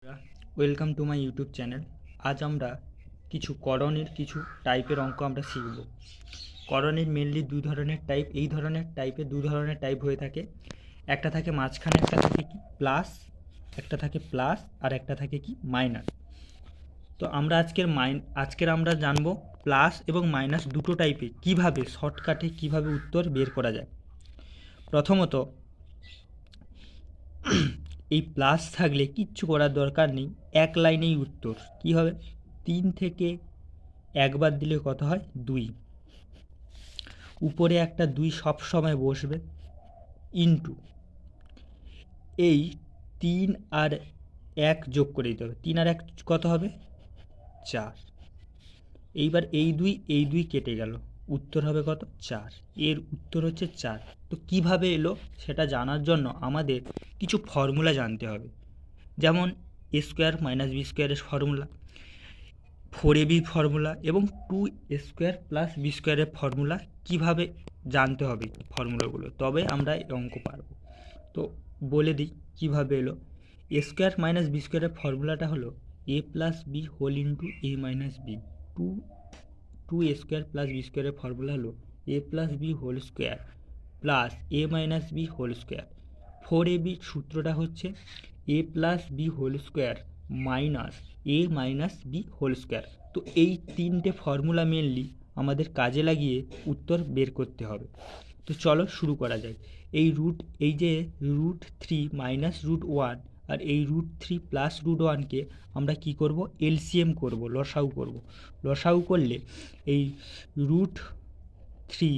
Welcome to my YouTube channel. আজ আমরা করণের কিছু টাইপের অঙ্ক আমরা শিখব। করণের মেনলি দুই ধরনের টাইপ। এই ধরনের টাইপে দু ধরনের টাইপ হয়ে থাকে। একটা থাকে মাঝখানে, একটা থাকে কি প্লাস, একটা থাকে প্লাস আর একটা থাকে কি মাইনাস। তো আমরা আজকের আমরা জানবো প্লাস এবং মাইনাস দুটো টাইপে কিভাবে শর্টকাটে কিভাবে উত্তর বের করা যায়। প্রথমত, এই প্লাস থাকলে কিচ্ছু করার দরকার নেই, এক লাইনেই উত্তর কি হবে। 3 থেকে একবার দিলে কত হয়? 2। উপরে একটা 2 সব সময় বসবে, ইনটু এই 3 আর 1 যোগ করে দিতে হবে। 3 আর 1 কত হবে? 4। এইবার এই দুই কেটে গেল, উত্তর হবে কত? 4। এর উত্তর হচ্ছে 4। তো কিভাবে এলো সেটা জানার জন্য আমাদের কিছু ফর্মুলা জানতে হবে। যেমন এ স্কোয়ার মাইনাস বি স্কোয়ারের ফর্মুলা, 4ab ফর্মুলা এবং 2a² প্লাস বি স্কোয়ারের ফর্মুলা কীভাবে জানতে হবে ফর্মুলাগুলো, তবে আমরা এই অঙ্ক পারব। তো বলে দিই কীভাবে এলো। এ স্কোয়ার মাইনাস বি স্কোয়ারের ফর্মুলাটা হলো a plus B whole into a minus b. Two a square plus b স্কোয়ারের ফর্মুলা হলো a plus B whole square plus a minus B whole square. 4ab সূত্রটা হচ্ছে a plus B whole square minus a minus B whole square. তো এই তিনটে formula mainly আমাদের কাজে লাগিয়ে উত্তর বের করতে হবে। তো চলো শুরু করা যায়। এই যে √3 মাইনাস √1 আর এই √3 প্লাস √1কে আমরা কি করব? এলসিএম করব, লসাগু করব। লসাগু করলে এই √3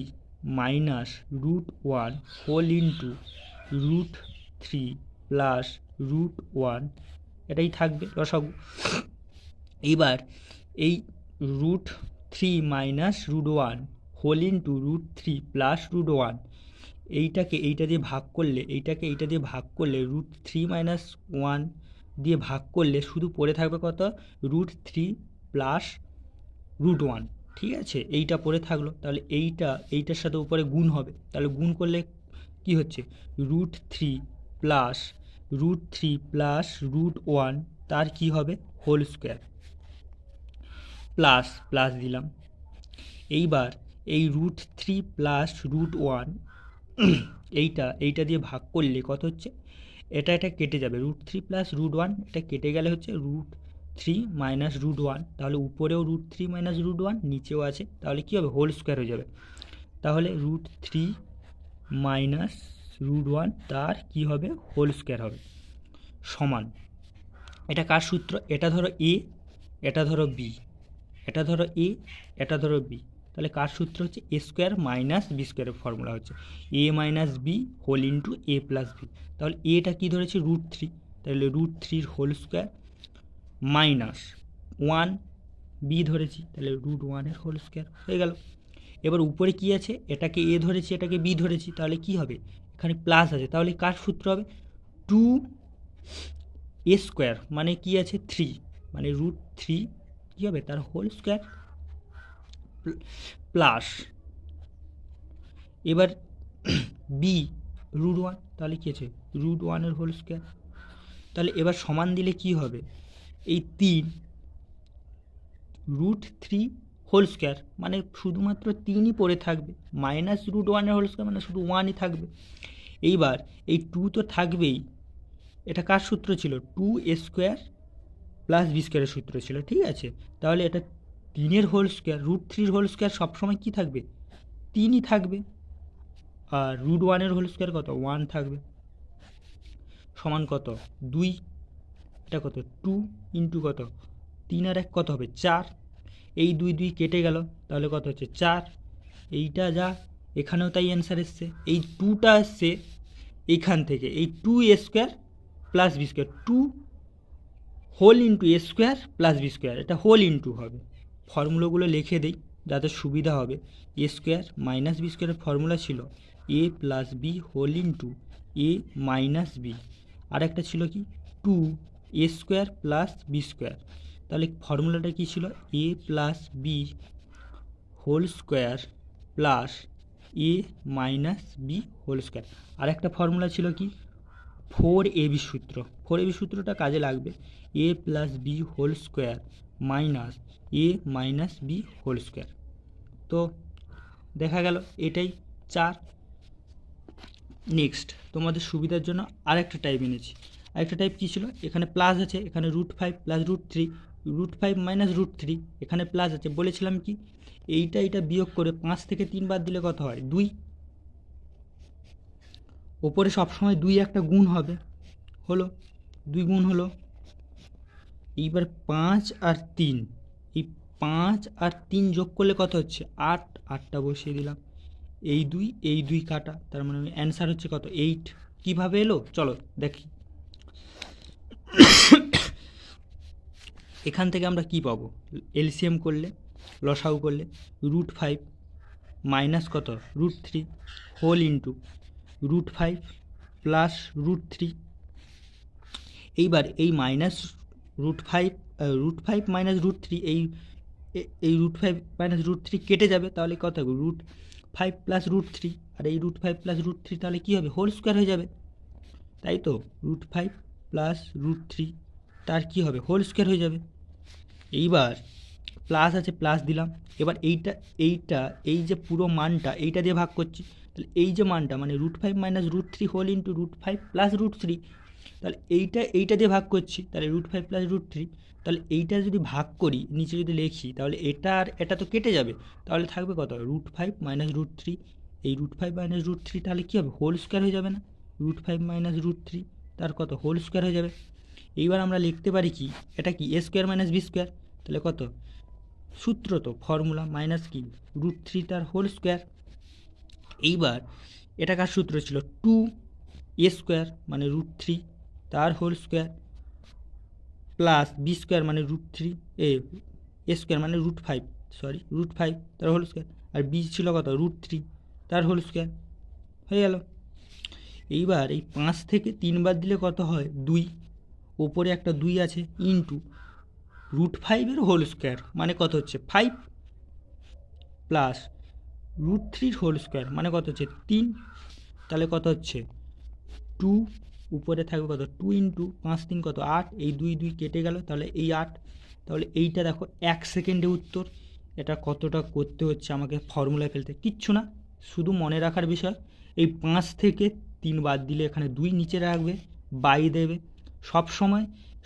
মাইনাস √1 হোল ইন্টু √3 প্লাস √1 এটাই থাকবে লসাগু। এইবার এই √3 মাইনাস √1 হোল ইন্টু √3 প্লাস √1 এইটা দিয়ে ভাগ করলে এইটা দিয়ে ভাগ করলে √3 মাইনাস 1 দিয়ে ভাগ করলে শুধু পড়ে থাকবে কত? √3 প্লাস √1। ঠিক আছে, এইটা পড়ে থাকলো। তাহলে এইটার সাথে উপরে গুণ হবে, তাহলে গুণ করলে কি হচ্ছে? √3 প্লাস √1 তার কি হবে? হোল স্কোয়ার প্লাস দিলাম। এইবার এই √3 প্লাস √1 এইটা দিয়ে ভাগ করলে কত হচ্ছে? এটা কেটে যাবে, √3 প্লাস √1 এটা কেটে গেলে হচ্ছে √3 মাইনাস √1। তাহলে উপরেও √3 মাইনাস √1 নিচেও আছে, তাহলে কী হবে? হোল স্কোয়ার হয়ে যাবে। তাহলে √3 মাইনাস √1 তার কি হবে? হোল স্কোয়ার হবে, সমান। এটা কার সূত্র? এটা ধরো এ, এটা ধরো বি, এটা ধরো এ, এটা ধরো বি। তাহলে কার সূত্র হচ্ছে? এ স্কোয়ার মাইনাস বি স্কোয়ারের ফর্মুলা হচ্ছে এ মাইনাস বি হোল ইন্টু এ প্লাস বি। তাহলে এটা কী ধরেছে? √3, তাহলে √3 হোল স্কোয়ার মাইনাস 1 বি ধরেছি, তাহলে √1 হোল স্কোয়ার হয়ে গেল। এবার উপরে কি আছে? এটাকে এ ধরেছি, এটাকে বি ধরেছি, তাহলে কি হবে? এখানে প্লাস আছে, তাহলে কার সূত্র হবে? 2a² মানে কি আছে? 3, মানে √3 কী হবে? তার হোল স্কোয়ার প্লাস এবার বি √1, তাহলে কী আছে? √1 হোল স্কোয়ার। তাহলে এবার সমান দিলে কি হবে? এই 3 √3 হোল স্কোয়ার মানে শুধুমাত্র 3ই পড়ে থাকবে, মাইনাস √1 হোল স্কোয়ার মানে শুধু 1ই থাকবে। এইবার এই 2 তো থাকবেই। এটা কার সূত্র ছিল? 2a² প্লাস বি স্কোয়ারের সূত্র ছিল, ঠিক আছে। তাহলে এটা 3 হোল স্কোয়ার, √3 হোল স্কোয়ার সবসময় কী থাকবে? 3ই থাকবে। আর √1 হোল স্কোয়ার কত? 1 থাকবে, সমান কত? 2। এটা কত? 2 ইন্টু কত? 3 আর 1 কত হবে? 4। এই 2 কেটে গেল, তাহলে কত হচ্ছে? 4। এইটা যা এখানেও তাই অ্যান্সার এসছে। এই 2টা এসছে এইখান থেকে, এই 2a² plus B square, 2 whole into a² plus B square, এটা হোল ইন্টু হবে। ফর্মুলাগুলো লিখে দিই যাতে সুবিধা হবে। a² মাইনাস বি স্কোয়ারের ফর্মুলা ছিল a plus B whole into a minus B. আর একটা ছিল কি? 2a² plus B square. তাহলে ফর্মুলাটা কী ছিল? A plus B whole square plus a minus B whole square. আর একটা ফর্মুলা ছিল কি? 4ab সূত্র, 4ab সূত্রটা কাজে লাগবে। a plus B whole square minus a minus B whole square. তো দেখা গেল এটাই 4। নেক্সট তোমাদের সুবিধার জন্য আরেকটা টাইপ এনেছি। আরেকটা টাইপ কী ছিল, এখানে প্লাস আছে, এখানে √5 প্লাস √3, √5 মাইনাস √3, এখানে প্লাস আছে। বলেছিলাম কি এইটা বিয়োগ করে 5 থেকে 3 বাদ দিলে কত হয়, 2। ওপরে সবসময় 2 একটা গুণ হবে, হলো 2 গুণ হলো। এইবার 5 আর 3, এই 5 আর 3 যোগ করলে কত হচ্ছে, 8, 8টা বসিয়ে দিলাম। এই দুই কাটা, তার মানে অ্যান্সার হচ্ছে কত, 8। কীভাবে এলো চলো দেখি। এখান থেকে আমরা কি পাবো, এলসিএম করলে, লসাউ করলে √5 মাইনাস কত, √3 হোল ইন্টু √5 প্লাস √3। এইবার এই মাইনাস √5 মাইনাস √3, এই √5 মাইনাস √3 কেটে যাবে, তাহলে কত হবে, √5 প্লাস √3, আর এই √5 প্লাস √3 তাহলে কী হবে, হোল স্কোয়ার হয়ে যাবে, তাই তো। √5 প্লাস √3 তার কী হবে, হোল স্কোয়ার হয়ে যাবে। এইবার প্লাস আছে, প্লাস দিলাম। এবার এই যে পুরো মানটা এইটা দিয়ে ভাগ করছি, তাহলে এই যে মানটা মানে √5 মাইনাস √3 হোল ইন্টু √5 প্লাস √3, তাহলে এইটা দিয়ে ভাগ করছি, তাহলে √5 প্লাস √3, তাহলে এইটা যদি ভাগ করি নিচে যদি লিখি, তাহলে এটা আর এটা তো কেটে যাবে, তাহলে থাকবে কত, √5 মাইনাস √3, এই √5 মাইনাস √3 তাহলে কী হবে, হোল স্কোয়ার হয়ে যাবে না, √5 মাইনাস √3 তার কত, হোল স্কোয়ার হয়ে যাবে। এইবার আমরা লিখতে পারি কি, এটা কি a square minus B square, তাহলে কত, সূত্র তো ফর্মুলা মাইনাস কি √3 তার হোল স্কোয়ার। এইবার এটা কার সূত্র ছিল, 2a স্কোয়ার মানে √3 তার whole square plus B square মানে √3 a স্কোয়ার মানে √5 তার হোল স্কোয়ার, আর বি ছিল কত, √3 তার হোল স্কোয়ার, হয়ে গেল। এইবার এই 5 থেকে 3 বাদ দিলে কত হয়, 2, ওপরে একটা 2 আছে ইন্টু √5 হোল স্কোয়ার মানে কত হচ্ছে 5 প্লাস √3 হোল স্কোয়ার মানে কত হচ্ছে 3, তাহলে কত হচ্ছে 2, উপরে থাকবে কত, 2 ইন্টু 5 3 কত 8, এই 2 কেটে গেল, তাহলে এই 8। তাহলে এইটা দেখো 1 সেকেন্ডে উত্তর। এটা কতটা করতে হচ্ছে আমাকে ফর্মুলায় ফেলতে, কিচ্ছু না, শুধু মনে রাখার বিষয়। এই 5 থেকে 3 বাদ দিলে এখানে 2 নিচে রাখবে, বাই দেবে।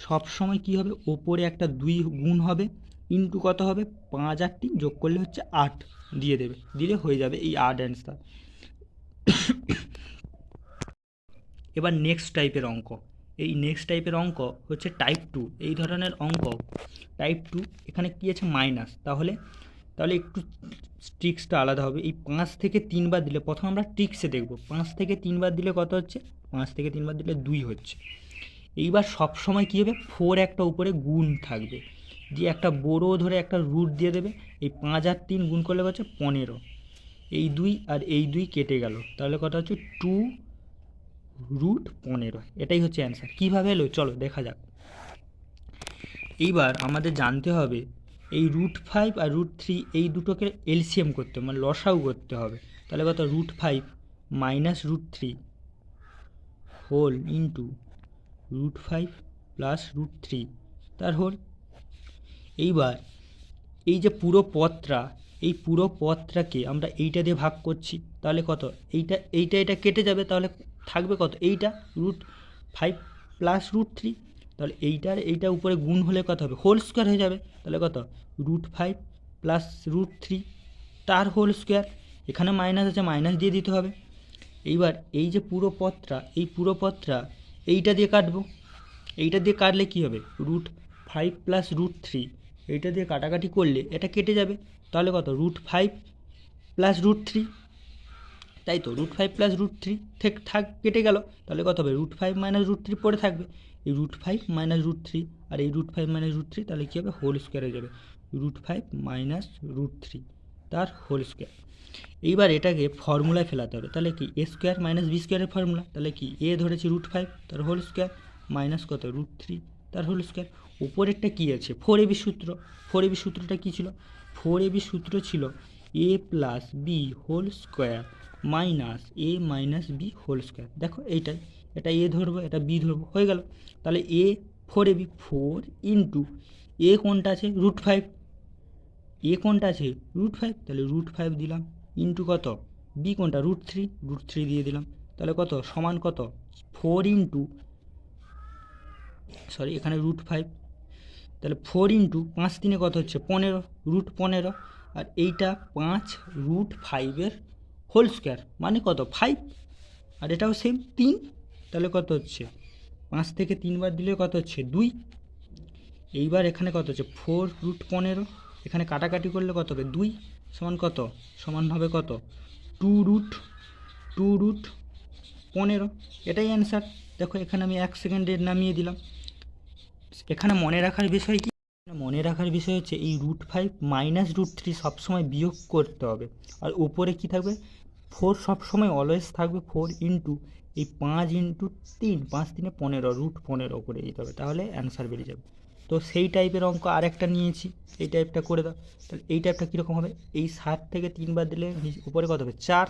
সবসময় কী হবে, ওপরে একটা 2 গুণ হবে ইন্টু কত হবে, 5 আর 3 যোগ করলে হচ্ছে 8 দিয়ে দেবে, দিলে হয়ে যাবে এই 8 অ্যান্সার। এবার নেক্সট টাইপের অঙ্ক, এই নেক্সট টাইপের অঙ্ক হচ্ছে টাইপ 2। এই ধরনের অঙ্ক টাইপ 2, এখানে কী আছে মাইনাস, তাহলে একটু ট্রিক্সটা আলাদা হবে। এই 5 থেকে 3 বার দিলে, প্রথম আমরা ট্রিক্সে দেখব, 5 থেকে 3 বার দিলে কত হচ্ছে, 5 থেকে 3 বার দিলে 2 হচ্ছে। এইবার সবসময় কী হবে, 4 একটা উপরে গুণ থাকবে, দিয়ে একটা বড়ো ধরে একটা রুট দিয়ে দেবে, এই 5 আর 3 গুণ করলে হচ্ছে 15, এই 2 আর এই 2 কেটে গেল, তাহলে কত হচ্ছে 2√15, এটাই হচ্ছে অ্যান্সার। কীভাবে এলো চলো দেখা যাক। এইবার আমাদের জানতে হবে এই √5 আর √3 এই দুটোকে এলসিএম করতে হবে, মানে লসাউ করতে হবে। তাহলে কত, √5 মাইনাস √3 হোল ইন্টু √5 প্লাস √3 তার হোল। এইবার এই যে পুরো পদটাকে আমরা এইটা দিয়ে ভাগ করছি, তাহলে কত, এইটা কেটে যাবে, তাহলে থাকবে কত, এইটা √5 প্লাস √3, তাহলে এইটা উপরে গুণ হলে কত হবে, হোল স্কোয়ার হয়ে যাবে, তাহলে কত, √5 প্লাস √3 তার হোল স্কোয়ার। এখানে মাইনাস আছে, মাইনাস দিয়ে দিতে হবে। এইবার এই যে পুরো পদটা এইটা দিয়ে কাটবো, এইটা দিয়ে কাটলে কী হবে, √5 প্লাস √3, এইটা দিয়ে কাটাকাটি করলে এটা কেটে যাবে, তাহলে কত, √5 প্লাস √3, তাই তো, √5 প্লাস √3 কেটে গেল, তাহলে কত হবে, √5 মাইনাস √3 পড়ে থাকবে, এই √5 মাইনাস √3 আর এই √5 মাইনাস √3, তাহলে কী হবে, হোল স্কোয়ার হয়ে যাবে, √5 মাইনাস √3 তার হোল স্কোয়ার। এইবার এটাকে ফর্মুলায় ফেলাতে হবে, তাহলে কি a স্কোয়ার মাইনাস বি স্কোয়ারের ফর্মুলা, তাহলে কি a ধরেছি √5 তার হোল স্কোয়ার মাইনাস কত, √3 তার হোল স্কোয়ার। উপরেরটা কী আছে, 4ab সূত্র। 4ab সূত্রটা কী ছিল, 4ab সূত্র ছিল a plus B whole square minus a minus B whole square. দেখো এইটাই, এটা এ ধরবো, এটা বি ধরবো, হয়ে গেল। তাহলে এ 4ab 4 ইন্টু এ কোনটা আছে √5, এ কোনটা আছে √5, তাহলে √5 দিলাম ইন্টু কত বি কোনটা √3 দিয়ে দিলাম, তাহলে কত সমান কত 4 ইন্টু সরি এখানে √5, তাহলে 4 ইন্টু 5 3 কত হচ্ছে 15 √15, আর এইটা 5 √5 হোল স্কোয়ার মানে কত 5, আর এটাও সেম 3, তাহলে কত হচ্ছে 5 থেকে 3 বার দিলে কত হচ্ছে 2। এইবার এখানে কত হচ্ছে 4 √15, এখানে কাটাকাটি করলে কত হবে 2 সমান কত সমান হবে কত 2√15, এটাই অ্যান্সার। দেখো এখানে আমি 1 সেকেন্ডে নামিয়ে দিলাম। এখানে মনে রাখার বিষয় কি, মনে রাখার বিষয় হচ্ছে এই √5 মাইনাস √3 সবসময় বিয়োগ করতে হবে, আর উপরে কি থাকবে 4 সবসময় অলওয়েজ থাকবে 4 ইন্টু এই 5 ইন্টু 3, 5 3 15 √15 করে দিতে হবে, তাহলে অ্যান্সার বেরিয়ে যাবে। তো সেই টাইপের অঙ্ক আরেকটা নিয়েছি, এই টাইপটা করে দাও। তাহলে এই টাইপটা কীরকম হবে, এই 7 থেকে 3 বার দিলে উপরে কত হবে 4,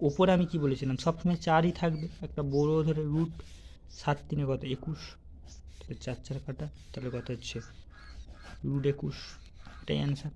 ওপরে আমি কি বলেছিলাম সবসময় 4ই থাকবে, একটা বড় ধরে √7 3 কত 21, তাহলে 4 4 কাটা, তাহলে কত হচ্ছে √21, এটাই অ্যান্সার।